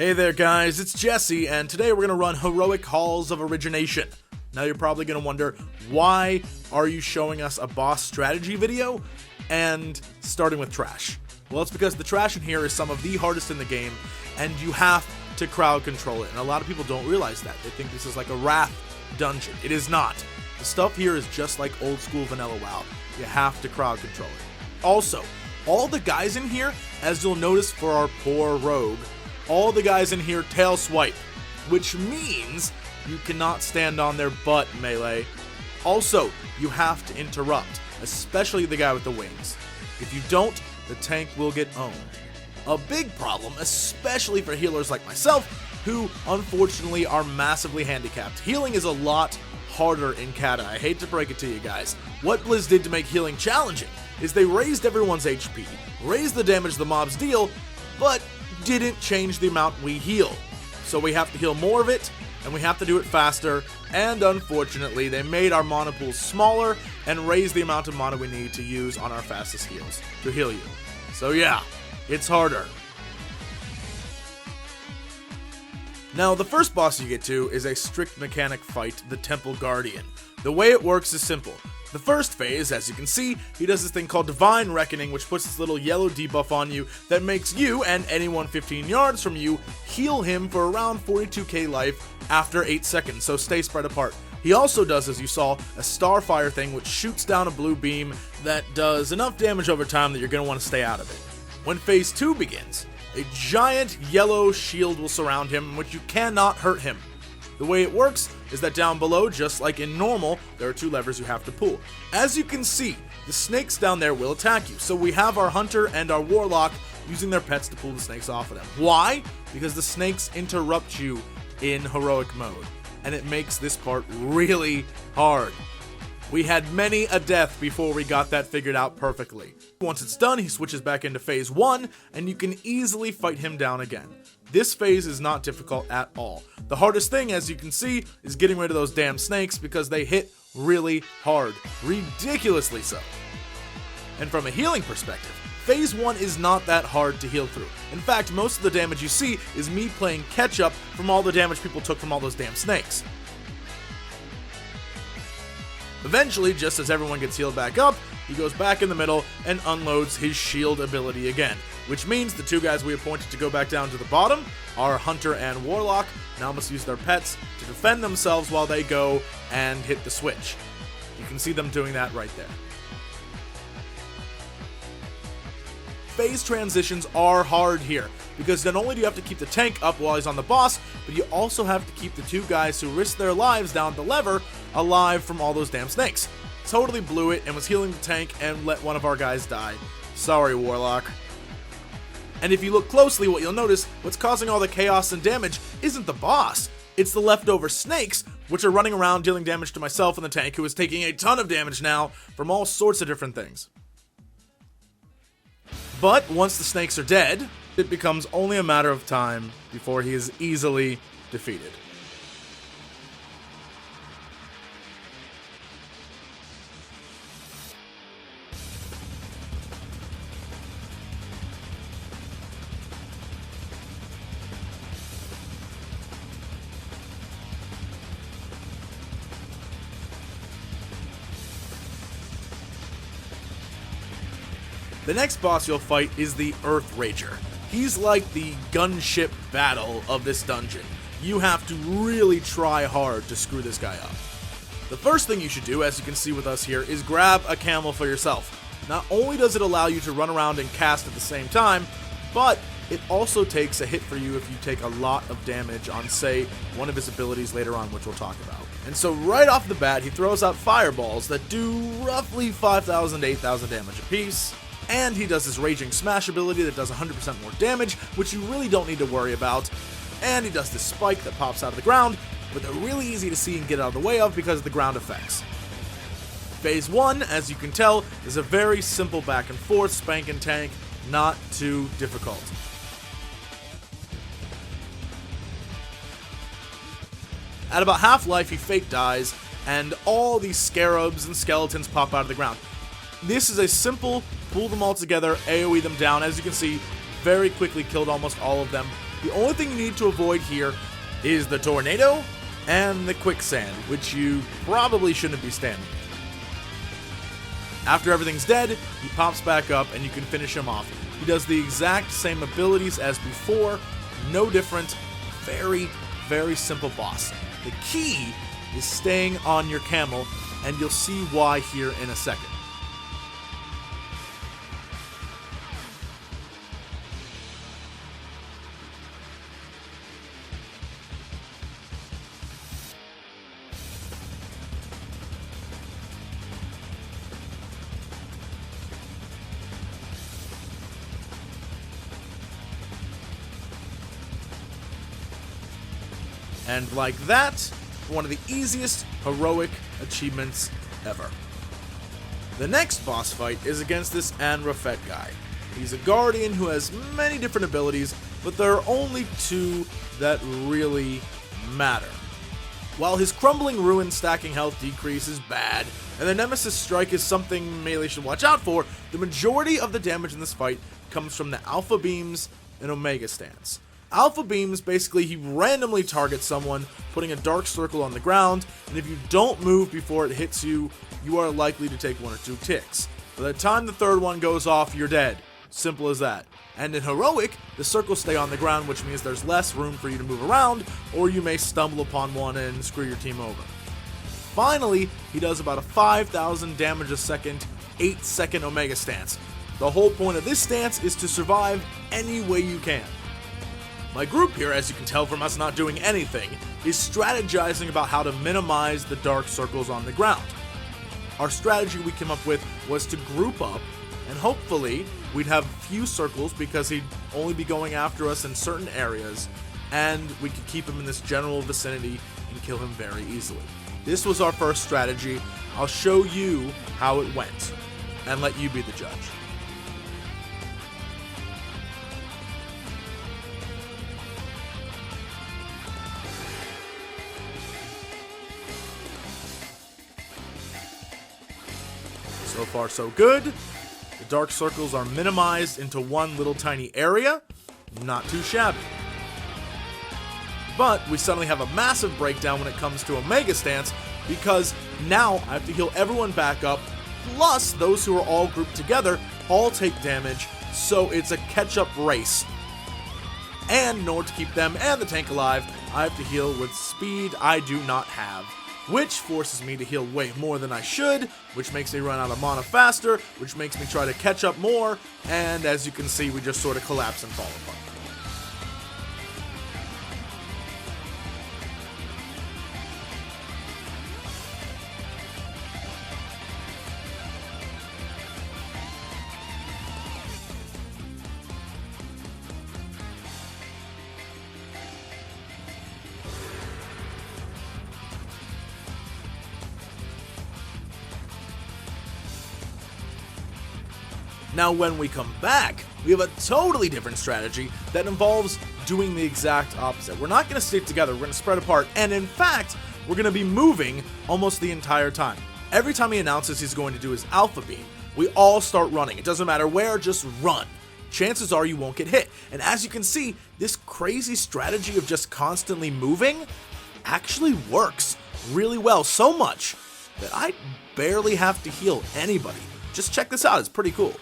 Hey there guys, it's Jesse, and today we're going to run Heroic Halls of Origination. Now you're probably going to wonder, why are you showing us a boss strategy video and starting with trash? Well, it's because the trash in here is some of the hardest in the game, and you have to crowd control it, and a lot of people don't realize that. They think this is like a Wrath dungeon. It is not. The stuff here is just like old school vanilla WoW. You have to crowd control it. Also, all the guys in here, as you'll notice for our poor rogue, all the guys in here tail swipe, which means you cannot stand on their butt melee. Also, you have to interrupt, especially the guy with the wings. If you don't, the tank will get owned. A big problem, especially for healers like myself, who unfortunately are massively handicapped. Healing is a lot harder in Cata. I hate to break it to you guys. What Blizz did to make healing challenging is they raised everyone's HP, raised the damage the mobs deal, but didn't change the amount we heal. So we have to heal more of it, and we have to do it faster, and unfortunately they made our mana pools smaller and raised the amount of mana we need to use on our fastest heals to heal you. So yeah, it's harder. Now the first boss you get to is a strict mechanic fight, the Temple Guardian. The way it works is simple. The first phase, as you can see, he does this thing called Divine Reckoning, which puts this little yellow debuff on you that makes you, and anyone 15 yards from you, heal him for around 42k life after 8 seconds, so stay spread apart. He also does, as you saw, a Starfire thing which shoots down a blue beam that does enough damage over time that you're going to want to stay out of it. When phase 2 begins, a giant yellow shield will surround him in which you cannot hurt him. The way it works is that down below, just like in normal, there are 2 levers you have to pull. As you can see, the snakes down there will attack you, so we have our hunter and our warlock using their pets to pull the snakes off of them. Why? Because the snakes interrupt you in heroic mode, and it makes this part really hard. We had many a death before we got that figured out perfectly. Once it's done, he switches back into phase 1, and you can easily fight him down again. This phase is not difficult at all. The hardest thing, as you can see, is getting rid of those damn snakes because they hit really hard. Ridiculously so. And from a healing perspective, phase 1 is not that hard to heal through. In fact, most of the damage you see is me playing catch up from all the damage people took from all those damn snakes. Eventually, just as everyone gets healed back up, he goes back in the middle and unloads his shield ability again, which means the 2 guys we appointed to go back down to the bottom, our hunter and warlock, now must use their pets to defend themselves while they go and hit the switch. You can see them doing that right there. Phase transitions are hard here, because not only do you have to keep the tank up while he's on the boss, but you also have to keep the 2 guys who risk their lives down the lever alive from all those damn snakes. Totally blew it and was healing the tank and let one of our guys die. Sorry, Warlock. And if you look closely, what you'll notice, what's causing all the chaos and damage isn't the boss. It's the leftover snakes, which are running around dealing damage to myself and the tank, who is taking a ton of damage now from all sorts of different things. But once the snakes are dead, it becomes only a matter of time before he is easily defeated. The next boss you'll fight is the Earth Rager. He's like the gunship battle of this dungeon. You have to really try hard to screw this guy up. The first thing you should do, as you can see with us here, is grab a camel for yourself. Not only does it allow you to run around and cast at the same time, but it also takes a hit for you if you take a lot of damage on, say, one of his abilities later on, which we'll talk about. And so right off the bat, he throws out fireballs that do roughly 5,000 to 8,000 damage apiece. And he does his Raging Smash ability that does 100% more damage, which you really don't need to worry about. And he does this spike that pops out of the ground, but they're really easy to see and get out of the way of because of the ground effects. Phase 1, as you can tell, is a very simple back and forth spank and tank, not too difficult. At about half life, he fake dies, and all these scarabs and skeletons pop out of the ground. This is a simple pull them all together, AoE them down. As you can see, very quickly killed almost all of them. The only thing you need to avoid here is the tornado and the quicksand, which you probably shouldn't be standing in. After everything's dead, he pops back up and you can finish him off. He does the exact same abilities as before, no different, very, very simple boss. The key is staying on your camel, and you'll see why here in a second. And like that, one of the easiest heroic achievements ever. The next boss fight is against this Anrafet guy. He's a guardian who has many different abilities, but there are only two that really matter. While his crumbling ruin stacking health decrease is bad, and the Nemesis strike is something melee should watch out for, the majority of the damage in this fight comes from the Alpha Beams and Omega Stance. Alpha Beams, basically he randomly targets someone, putting a dark circle on the ground, and if you don't move before it hits you, you are likely to take 1 or 2 ticks. By the time the third one goes off, you're dead. Simple as that. And in Heroic, the circles stay on the ground, which means there's less room for you to move around, or you may stumble upon one and screw your team over. Finally, he does about a 5,000 damage a second, 8-second Omega Stance. The whole point of this stance is to survive any way you can. My group here, as you can tell from us not doing anything, is strategizing about how to minimize the dark circles on the ground. Our strategy we came up with was to group up, and hopefully we'd have few circles because he'd only be going after us in certain areas, and we could keep him in this general vicinity and kill him very easily. This was our first strategy. I'll show you how it went, and let you be the judge. So far, so good. The dark circles are minimized into one little tiny area. Not too shabby. But we suddenly have a massive breakdown when it comes to Omega Stance, because now I have to heal everyone back up, plus those who are all grouped together all take damage, so it's a catch-up race. And in order to keep them and the tank alive, I have to heal with speed I do not have, which forces me to heal way more than I should, which makes me run out of mana faster, which makes me try to catch up more, and as you can see, we just sort of collapse and fall apart. Now when we come back, we have a totally different strategy that involves doing the exact opposite. We're not going to stick together, we're going to spread apart, and in fact, we're going to be moving almost the entire time. Every time he announces he's going to do his Alpha Beam, we all start running. It doesn't matter where, just run. Chances are you won't get hit. And as you can see, this crazy strategy of just constantly moving actually works really well, so much that I barely have to heal anybody. Just check this out, it's pretty cool.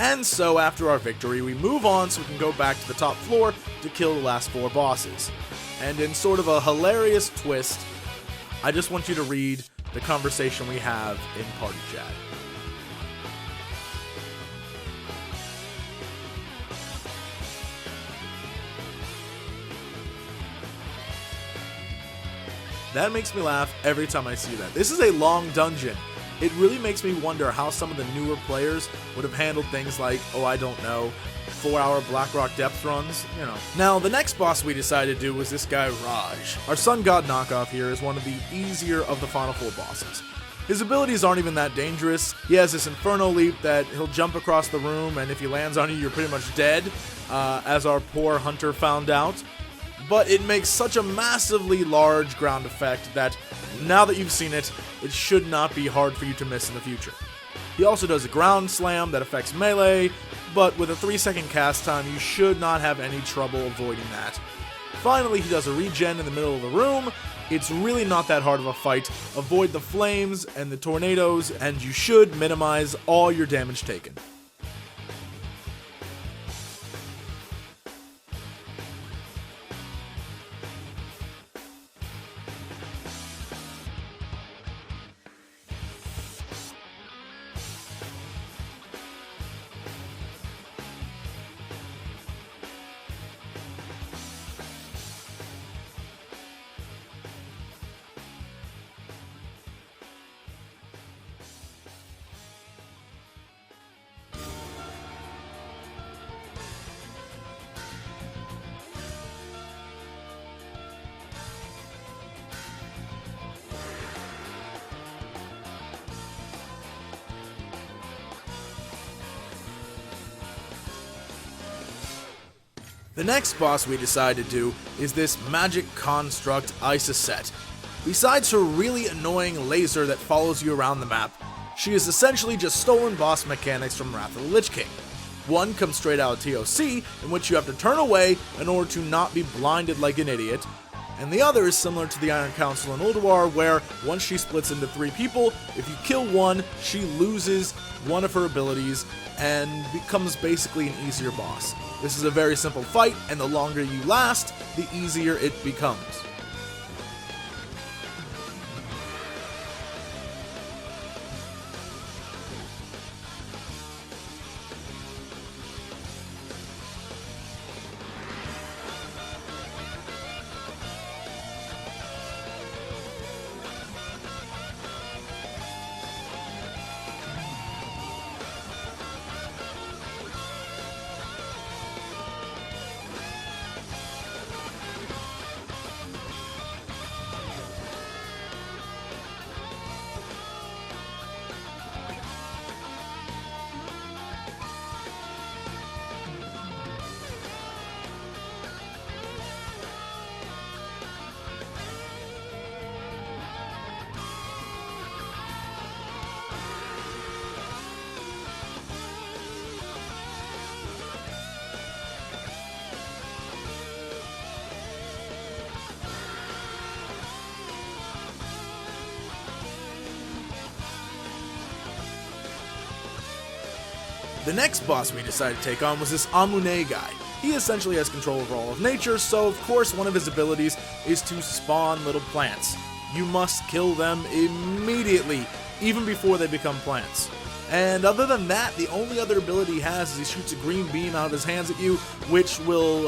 And so after our victory, we move on so we can go back to the top floor to kill the last 4 bosses. And in sort of a hilarious twist, I just want you to read the conversation we have in party chat. That makes me laugh every time I see that. This is a long dungeon. It really makes me wonder how some of the newer players would have handled things like, oh, I don't know, 4-hour Blackrock depth runs, you know. Now, the next boss we decided to do was this guy, Raj. Our Sun God knockoff here is one of the easier of the Final 4 bosses. His abilities aren't even that dangerous. He has this Inferno Leap that he'll jump across the room, and if he lands on you, you're pretty much dead, as our poor hunter found out. But it makes such a massively large ground effect that, now that you've seen it, it should not be hard for you to miss in the future. He also does a ground slam that affects melee, but with a 3-second cast time, you should not have any trouble avoiding that. Finally, he does a regen in the middle of the room. It's really not that hard of a fight. Avoid the flames and the tornadoes, and you should minimize all your damage taken. The next boss we decided to do is this Magic Construct Isoset. Besides her really annoying laser that follows you around the map, she is essentially just stolen boss mechanics from Wrath of the Lich King. One comes straight out of TOC, in which you have to turn away in order to not be blinded like an idiot, and the other is similar to the Iron Council in Ulduar, where once she splits into 3 people, if you kill one, she loses one of her abilities and becomes basically an easier boss. This is a very simple fight, and the longer you last, the easier it becomes. The next boss we decided to take on was this Amune guy. He essentially has control over all of nature, so of course one of his abilities is to spawn little plants. You must kill them immediately, even before they become plants. And other than that, the only other ability he has is he shoots a green beam out of his hands at you, which will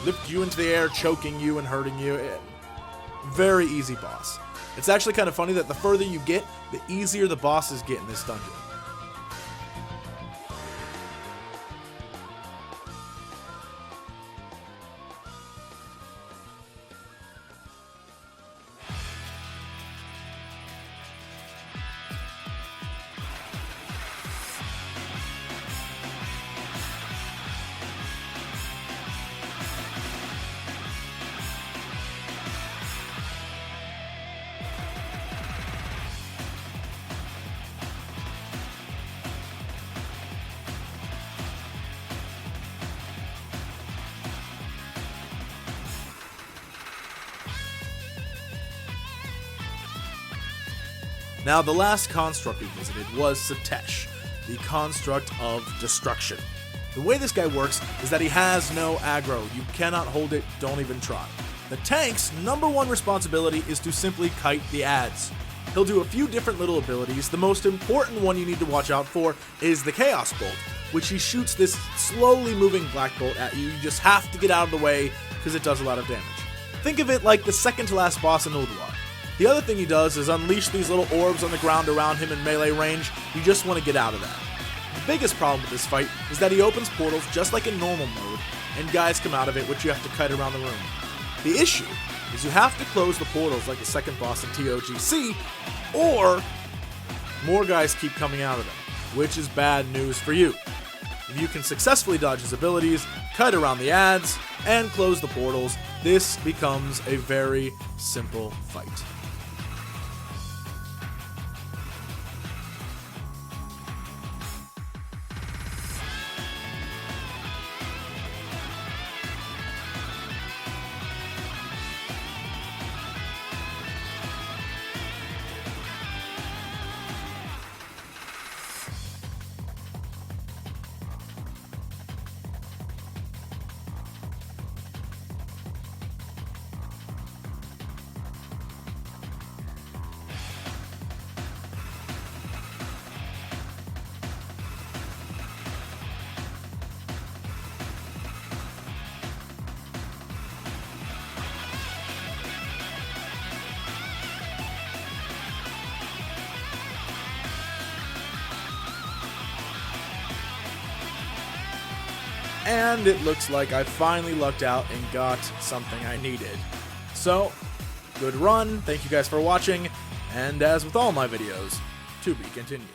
lift you into the air, choking you and hurting you. Very easy boss. It's actually kind of funny that the further you get, the easier the bosses get in this dungeon. Now, the last construct we visited was Satesh. the Construct of Destruction. The way this guy works is that he has no aggro. You cannot hold it, don't even try. The tank's #1 responsibility is to simply kite the adds. He'll do a few different little abilities. The most important one you need to watch out for is the Chaos Bolt, which he shoots this slowly moving black bolt at you. You just have to get out of the way because it does a lot of damage. Think of it like the second to last boss in Ulduar. The other thing he does is unleash these little orbs on the ground around him in melee range. You just want to get out of that. The biggest problem with this fight is that he opens portals just like in normal mode, and guys come out of it, which you have to kite around the room. The issue is you have to close the portals like the second boss in TOGC, or more guys keep coming out of them, which is bad news for you. If you can successfully dodge his abilities, kite around the adds, and close the portals, this becomes a very simple fight. And it looks like I finally lucked out and got something I needed. So, good run, thank you guys for watching, and as with all my videos, to be continued.